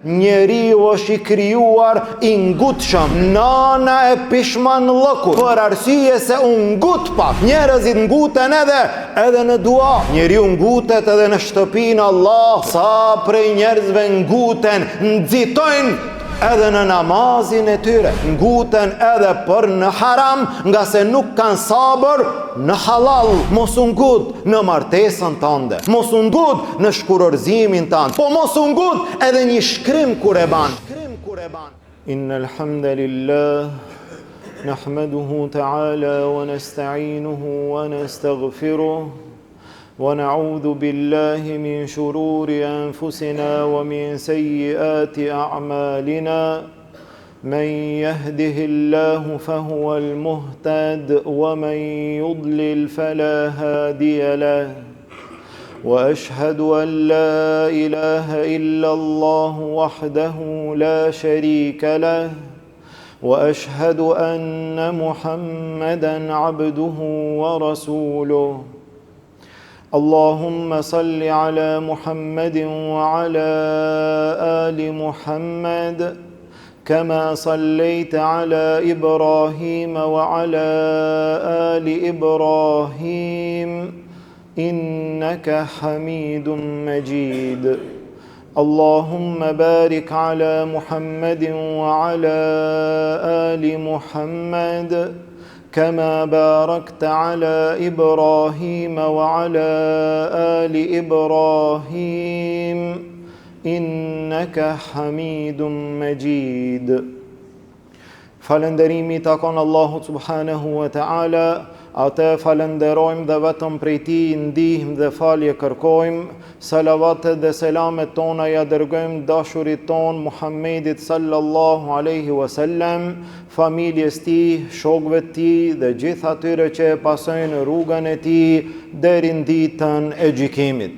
njeriu është i krijuar i ngutshëm. Nana e pishmanllëkut, për arsye se u ngut pak. Njerëzit nguten edhe në dua. Njeriu ngutet edhe në shtëpinë Allah. Sa prej njerëzve nguten, nxitojnë edhe në namazin e tyre, nguten edhe për në haram, nga se nuk kanë sabër në halal. Mos u ngut në martesën tënde, mos u ngut në shkurorzimin tënd, po mos u ngut edhe një shkrim kur e ban. Innal hamdalillah nahmaduhu ta'ala wa nasta'inuhu wa nastaghfiruh ونعوذ بالله من شرور أنفسنا ومن سيئات أعمالنا من يهده الله فهو المهتد ومن يضلل فلا هادي له وأشهد أن لا إله إلا الله وحده لا شريك له وأشهد أن محمدا عبده ورسوله اللهم صل على محمد وعلى آل محمد كما صليت على إبراهيم وعلى آل إبراهيم إنك حميد مجيد اللهم بارك على محمد وعلى آل محمد كما باركت على إبراهيم وعلى آل إبراهيم إنك حميد مجيد. Falënderimi takon Allahut subhanahu wa ta'ala, atë falenderojmë dhe vetëm prej tij ndihmë dhe falje kërkojmë. Salavatet dhe selamet tona ja dërgojmë dashurit ton Muhammedit sallallahu alaihi wasallam, familjes tij, shokëve të tij dhe gjithë atyre që e pasojnë rrugën e tij deri në ditën e gjykimit.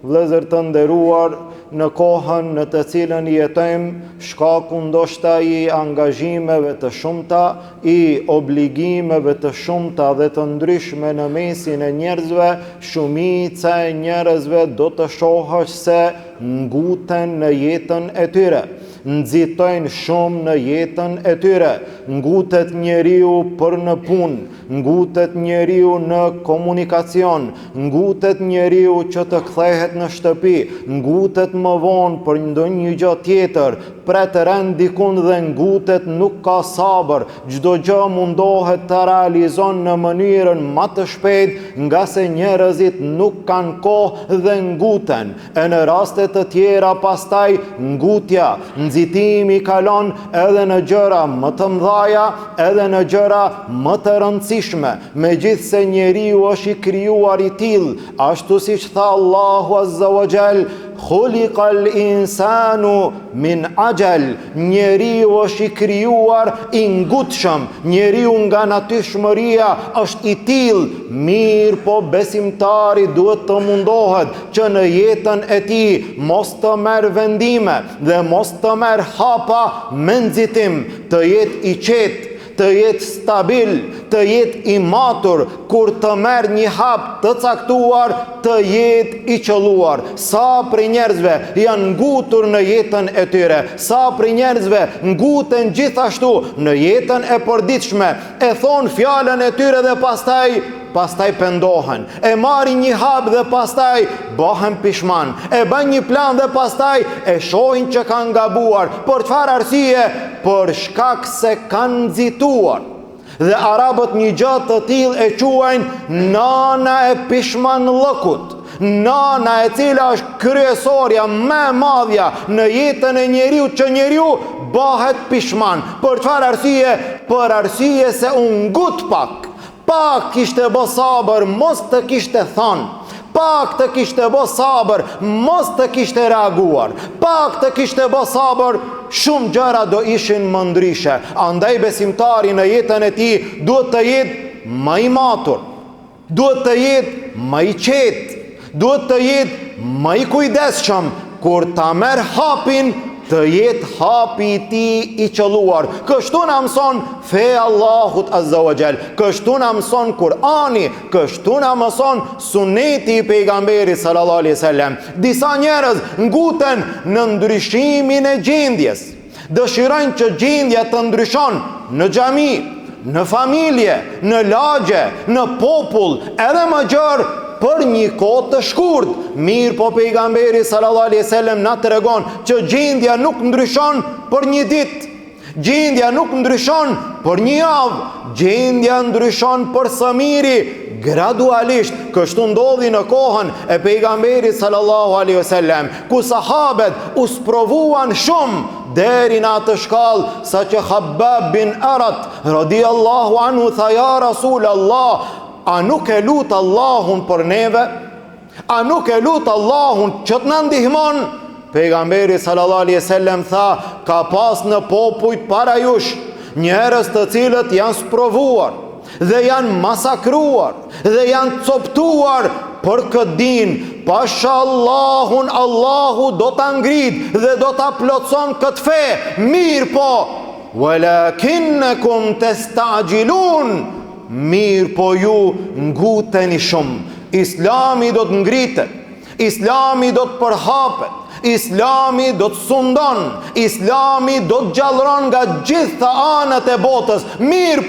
Vëllezër të nderuar, në kohën në të cilën jetojmë, shkaku ndoshta i angazhimeve të shumta, i obligimeve të shumta dhe të ndryshme në mesin e njerëzve, shumica e njerëzve do të shohësh se nguten në jetën e tyre, nxitojnë shumë në jetën e tyre. Ngutet njeriu për në punë, ngutet njeriu në komunikacion, ngutet njeriu që të kthehet në shtëpi, ngutet më vonë për ndonjë gjë tjetër, pretërend dikun dhe ngutet, nuk ka sabër, çdo gjë mundohet të realizon në mënyrën më të shpejtë, nga se njerëzit nuk kanë kohë dhe nguten. E në raste të tjera pastaj ngutja, nxitimi kalon edhe në gjëra më të mëdha, edhe në gjëra më të rëndësishme, megjithse njeriu është i krijuar i tillë, ashtu siç tha Allahu azza wa jall, khuliqal insanu min ajal, njeriu është i krijuar i ngutshëm, njeriu nga natyrshmëria është i tillë, mirë po besimtari duhet të mundohet që në jetën e tij mos të merr vendime dhe mos të merr hapa me nxitim, të jetë i qetë, të jetë stabil, të jetë i matur, kur të merr një hap të caktuar, të jetë i qelluar. Sa prej njerëzve janë ngutur në jetën e tyre, sa prej njerëzve nguten gjithashtu në jetën e përditshme, e thon fjalën e tyre dhe pastaj pendohen, e marrin një hap dhe pastaj bëhen pishman, e bën një plan dhe pastaj e shohin që kanë gabuar. Për çfarë arsye? Për shkak se kanë nxituar. Dhe arabët një gjë të tillë e quajnë nana e pishmanllëkut. Nana e cila është kryesorja më e madhja në jetën e njeriu, që njeriu bëhet pishman. Për çfarë arsye? Për arsye se u ngut pak kishte bë sabër, mos të kishte thënë, pak të kishte bë sabër, mos të kishte reaguar, pak të kishte bë sabër, shumë gjëra do ishin më ndryshe. Andaj besimtari në jetën e tij duhet të jetë më i matur, duhet të jetë më i qetë, duhet të jetë më i kujdesshëm kur ta merr hapin, të jetë hapi i tij i qelluar. Kështu na mëson feja Allahut Azza wa Jall, kështu na mëson Kur'ani, kështu na mëson suneti i pejgamberit sallallahu alaihi wasallam. Disa njerëz nguten në ndryshimin e gjendjes. Dëshirojnë që gjendja të ndryshon në xhami, në familje, në lagje, në popull, edhe më gjerë për një kohë të shkurt. Mirë po pejgamberi sallallahu alaihi wasallam na tregon që gjendja nuk ndryshon për një ditë, gjendja nuk ndryshon për një javë, gjendja ndryshon për së miri, gradualisht. Kështu ndodhi në kohën e pejgamberit sallallahu alaihi wasallam, ku sahabët u sprovuan shumë deri në atë shkallë sa që Khabbab bin Arat radiallahu anhu tha: ja Rasul Allah, a nuk e lut Allahun për neve? A nuk e lut Allahun që të na ndihmon? Pejgamberi sallallahu alaihi wasallam tha: ka pas në popujt para jush njerëz të cilët janë sprovuar dhe janë masakruar dhe janë coptuar për këtë din. Pasha Allahun, Allahu do ta ngrit dhe do ta plotson këtë fe. Mirë po, walakinnakum tastajilun, mirë po ju nguteni shumë. Islami do të ngritet, Islami do të përhapet, Islami do të sundon, Islami do të gjallëron nga gjitha anët e botës. Mirë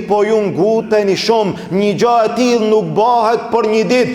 po ju nguteni shumë. Një gjë e tillë nuk bëhet për një ditë.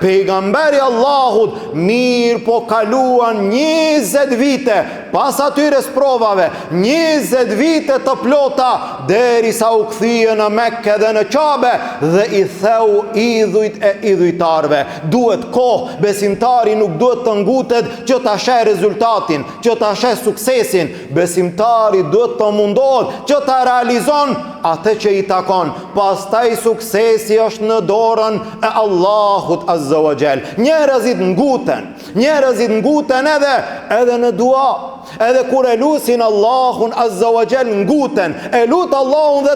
Pejgamberi Allahut, mirë po kaluan 20 vite pas atyre sprovave, 20 vite të plota, derisa u kthye në Mekke dhe në Kabe dhe i theu idhujt e idhujtarve. Duhet kohë, besimtari nuk duhet të ngutet që ta sheh rezultatin, që ta sheh suksesin. Besimtari duhet të mundohet që ta realizon atë që i takon. Pastaj suksesi është në dorën e Allahut Azza wa Jall. Njerëzit nguten edhe në dua. Edhe kur e lusin Allahun Azza wa Jall nguten. E lut Allahun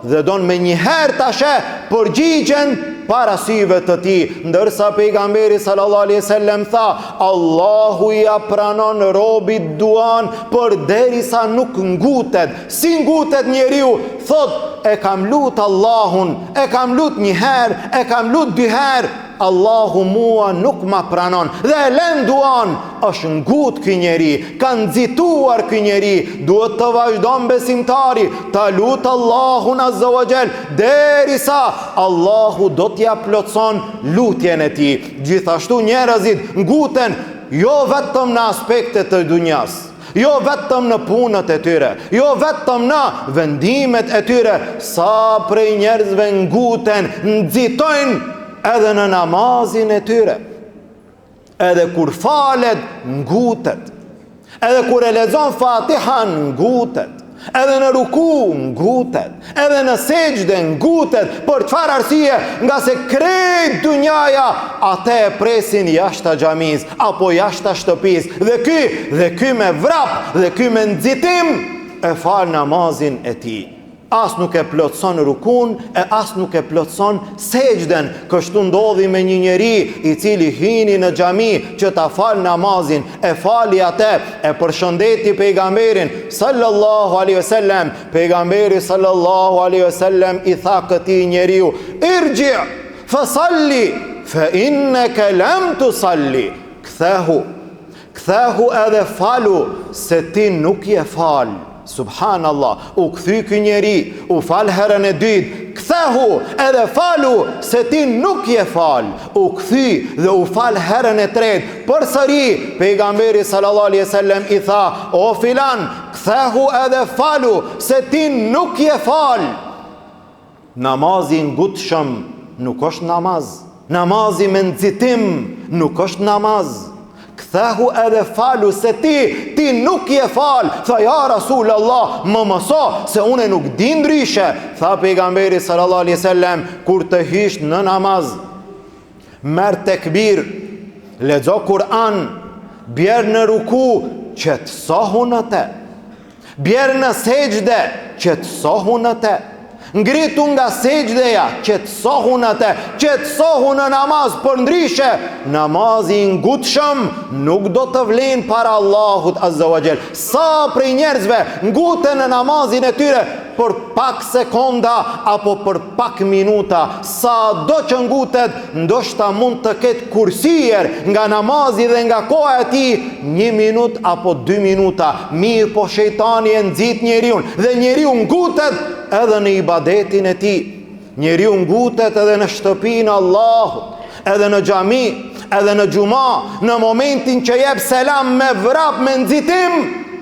dhe don me njëherë ta sheh përgjigjen para syve të tij. Ndërsa pejgamberi sallallahu alaihi wasallam tha: Allahu ja pranon robit duan përderisa nuk ngutet. Si ngutet njeriu? Thot: e kam lut Allahun, e kam lut një herë, e kam lut 2 herë, Allahu mua nuk ma pranon. Dhe e lën duan. Është ngut ky njeri, ka nxituar ky njeri. Duhet të vazhdon besimtari ta lut Allahun Azza wa Jall derisa Allahu do t'ja plotson lutjen e tij. Gjithashtu njerëzit nguten jo vetëm në aspektet të dunjas, jo vetëm në punët e tyre, jo vetëm në vendimet e tyre. Sa prej njerëzve nguten, nxitojnë edhe në namazin e tyre. Edhe kur falet, ngutet. Edhe kur e lexon Fatihan, ngutet. Edhe në ruku, ngutet. Edhe në sejdë, ngutet. Për çfarë arsye? Nga se krejt dunjaja atë e presin jashta xhamis apo jashta shtëpis. Dhe ky me vrap, dhe ky me nxitim e fal namazin e tij. As nuk e plotson rukun, e as nuk e plotson sejdën. Kështu ndodhi me një njeri i cili hini në xhami që ta fal namazin, e fali atë, e përshëndeti pejgamberin sallallahu alaihi wasallam. Pejgamberi sallallahu alaihi wasallam i tha këtij njeriu: irji fa salli fa innaka lam tusalli. Kthehu edhe falu, se ti nuk je fal. Subhanallah, u kthy ky njeri, u fal herën e dytë. Kthehu edhe falu, se ti nuk je fal. U kthy dhe u fal herën e tretë. Përsëri pejgamberi sallallahu alaihi wasallam i tha: o filan, kthehu edhe falu, se ti nuk je fal. Namazi ngutshëm nuk është namaz. Namazi me nxitim nuk është namaz. Kthehu edhe falu, se ti nuk je fal. Tha: ja Rasul Allah, më mëso, se une nuk di ndryshe. Tha pejgamberi sallallahu alaihi wasallam: kur të hysh në namaz, merr tekbir, lexo Kur'an, bjerë në ruku, qetësohu në te, bjerë në sejdë, qetësohu në te, ngritu nga sejdëja, qetësohun atë, qetësohun në namaz, për ndryshe namazi i ngutshëm nuk do të vlen para Allahut Azza wa Jall. Sa prej njerëzve nguten në namazin e tyre për pak sekonda apo për pak minuta, sa do që ngutet, ndoshta mund të ketë kursier nga namazi dhe nga koha e tij 1 minutë apo 2 minuta. Mirë po shejtani e nxit njeriu dhe njeriu ngutet edhe në ibadetin e tij. Njeriu ngutet edhe në shtëpinë e Allahut, edhe në xhami, edhe në xhuma, në momentin që jep selam me vrap me nxitim,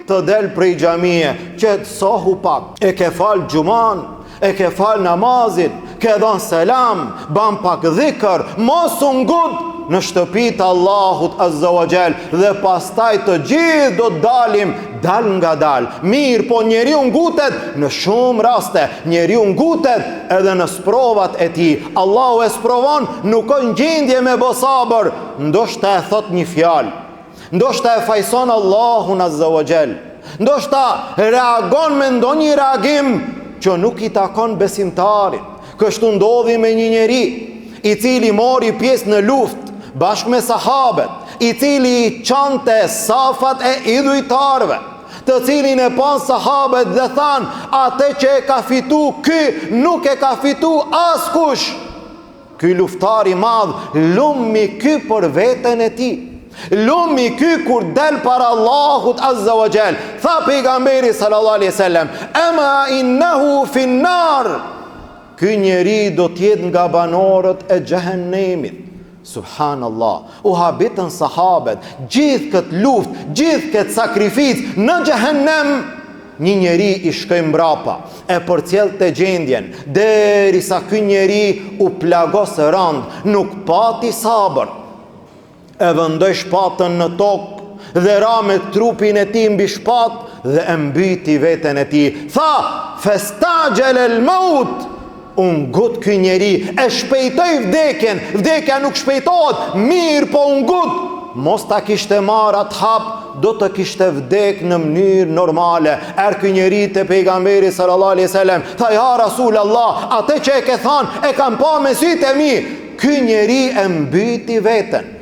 të del prej xhamie, qetësohu pak, e ke fal xhuman, e ke fal namazin, ke dhënë selam, ban pak dhikr, mos u ngut në shtëpitë Allahut Azza wa Jall, dhe pastaj të gjithë do të dalim dal nga dal. Mirë, po njeriu ngutet në shumë raste, njeriu ngutet edhe në sprovat e tij. Allahu e sprovon, nuk ka gjendje me bë sabër, ndoshta e thot një fjalë, ndoshta e fajson Allahun Azza wa Jall, ndoshta reagon me ndonjë reagim që nuk i takon besimtarit. Kështu ndodhi me një njeri i cili mori pjesë në luftë bashkë me sahabët, i cili i çante safat e idhujtarëve, të cilin e pan sahabët dhe than, atë që e ka fitu ky nuk e ka fitu askush. Ky luftar i madh lumi ky për veten e tij, lumi ky kur del para Allahut Azza wa Jall. Tha pejgamberi sallallahu alaihi wasallam, ama innahu fin nar, ky njeri do t'jetë nga banorët e xhehenemit. Subhanallah, u habitën sahabet, gjithë këtë luft, gjithë këtë sakrificë në xhehenem, një njeri i shkoi mbrapa, e përcjell të gjendjen, derisa ky njeri u plagos rand, nuk pati sabër, e vendoi shpatën në tokë dhe ra me trupin e tij mbi shpatë dhe e mbyti veten e tij. Tha, festajel el maut, unë gut ky njeri, e shpejtoj vdekjen, vdekja nuk shpejtohet, mirë po unë gut, mos ta kishte marrë atë hap, do të kishte vdek në mënyrë normale. Ky njeri te pejgamberi sallallahu alaihi wasallam, tha ja Rasulullah, atë që e ke thënë e kam pa me sytë e mi. Ky njeri e mbyti veten.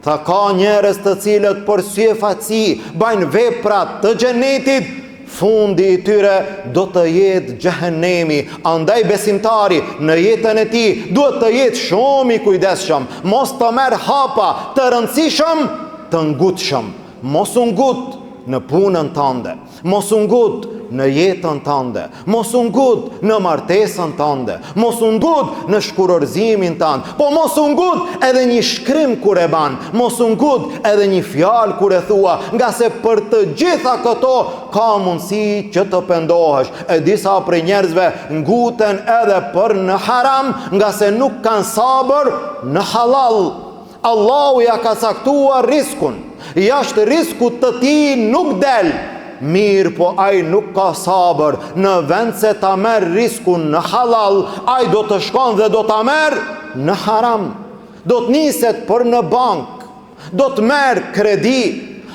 Tha ka njerëz të cilët për sy e fatësi bajnë vepra të xhenetit, fundi i tyre do të jetë xhehenemi. Andaj besimtari në jetën e tij duhet të jetë shumë i kujdesshëm, mos të merr hapa të rëndësishëm të ngutshëm. Mos u ngut në punën tënde, mos u ngut në jetën tënde, mos u ngut në martesën tënde, mos u ngut në shkurorzimin tënd, po mos u ngut edhe një shkrim kur e ban, mos u ngut edhe një fjalë kur e thua, nga se për të gjitha këto ka mundësi që të pendohesh. E disa prej njerëzve nguten edhe për në haram, nga se nuk kanë sabër në halal. Allahu ja ka caktuar riskun, jashtë riskut të tij nuk del. Mirë po ai nuk ka sabër, në vend se ta merr riskun në halal, ai do të shkon dhe do ta merr në haram. Do të niset për në bank, do të merr kredi,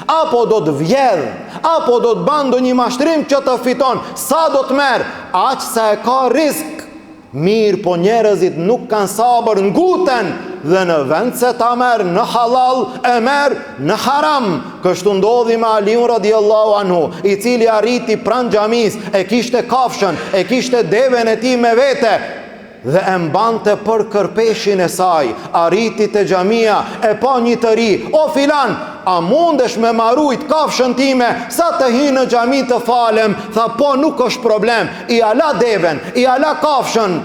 apo do të vjedh, apo do të bën ndonjë mashtrim që të fiton. Sa do të merr, aq sa e ka risk. Mirë po njerëzit nuk kanë sabër, nguten dhe në vend se ta merr në halal, e merr në haram. Kështu ndodhi me Aliun radiallahu anhu, i cili arriti pranë xhamis, e kishte kafshën, e kishte devën e tij me vete dhe e mbante për kërpeshin e saj. Arriti te xhamia, e pa një të ri, o filan, a mundesh me marrujt kafshën time sa të hi në xhami të falem? Tha po, nuk është problem, i ala devën, i ala kafshën,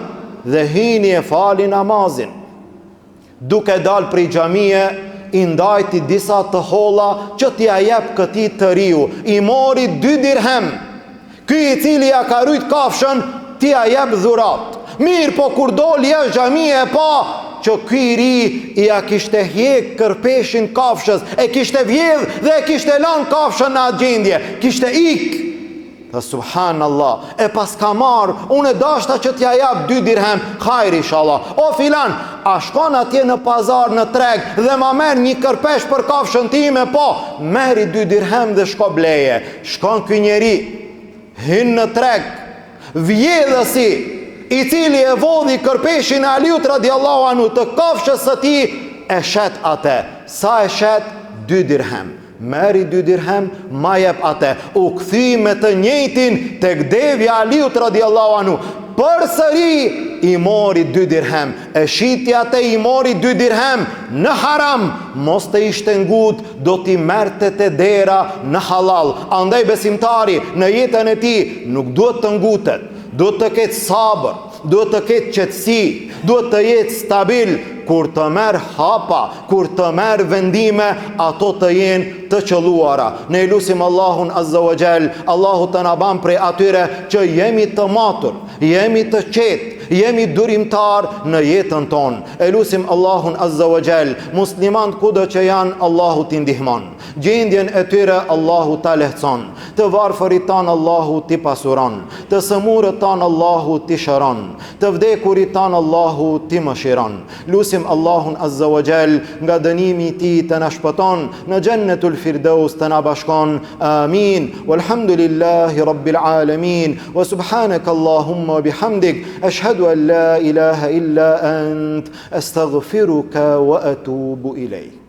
dhe hini e fali namazin. Duke dal prej xhamie, i ndajti disa të holla që t'ja jep këtij të riu. I mori 2 dirhem. Ky i cili ja ka rujt kafshën, t'ja jep dhurat. Mirë po kur doli jashtë xhamie e pa që ky i ri i ja kishte hjek kërpeshin kafshës, e kishte vjedh dhe e kishte lanë kafshën në atë gjendje, kishte ik. Dhe subhanallah, e pas ka marrë, unë e dashta që t'ja jap 2 dirhem, hajri inshallah. O filan, a shkon atje në pazar, në treg, dhe ma merr një kërpesh për kafshën time? Po, merri 2 dirhem dhe shko bleje. Shkon ky njeri, hyn në treg, vjedhësi, i cili e vodhi kërpeshin e Aliut radiallahu anhu të kafshës së tij, e shet atë. Sa e shet? 2 dirhem. Meri 2 dirhem, ma jep atë. U kthi me të njëjtin tek devja Aliut radiallahu anhu. Përsëri i mori 2 dirhem. E shiti atë, i mori 2 dirhem në haram. Mos të ishte ngut, do t'i merte të dera në halal. Andaj besimtari në jetën e tij nuk duhet të ngutet, duhet të ketë sabër, duhet të ketë qetësi, duhet të jetë stabil. Kur të merë hapa, kur të merë vendime, ato të jenë të qëlluara. Ne lusim Allahun Azza wa Jall, Allahu të na ban prej atyre që jemi të matur, jemi të qetë, jemi durimtar në jetën tonë. E lusim Allahun Azza wa Jall, muslimant kudo që janë, Allahu t'i ndihmon. Gjendjen e tyre Allahu ta lehtëson. Të varfërit tanë Allahu t'i pasuron. Të sëmurët tanë Allahu t'i shëron. Të vdekurit tanë Allahu t'i mëshiron. Lusim Allahun Azza wa Jall nga dënimi i tij të na shpëton, në Jannatul Firdaus të na bashkon. Amin. Walhamdulillahi Rabbil Alamin. Wa subhanaka Allahumma bihamdik, ashhadu an la ilaha illa ant, astaghfiruka wa atubu ilayk.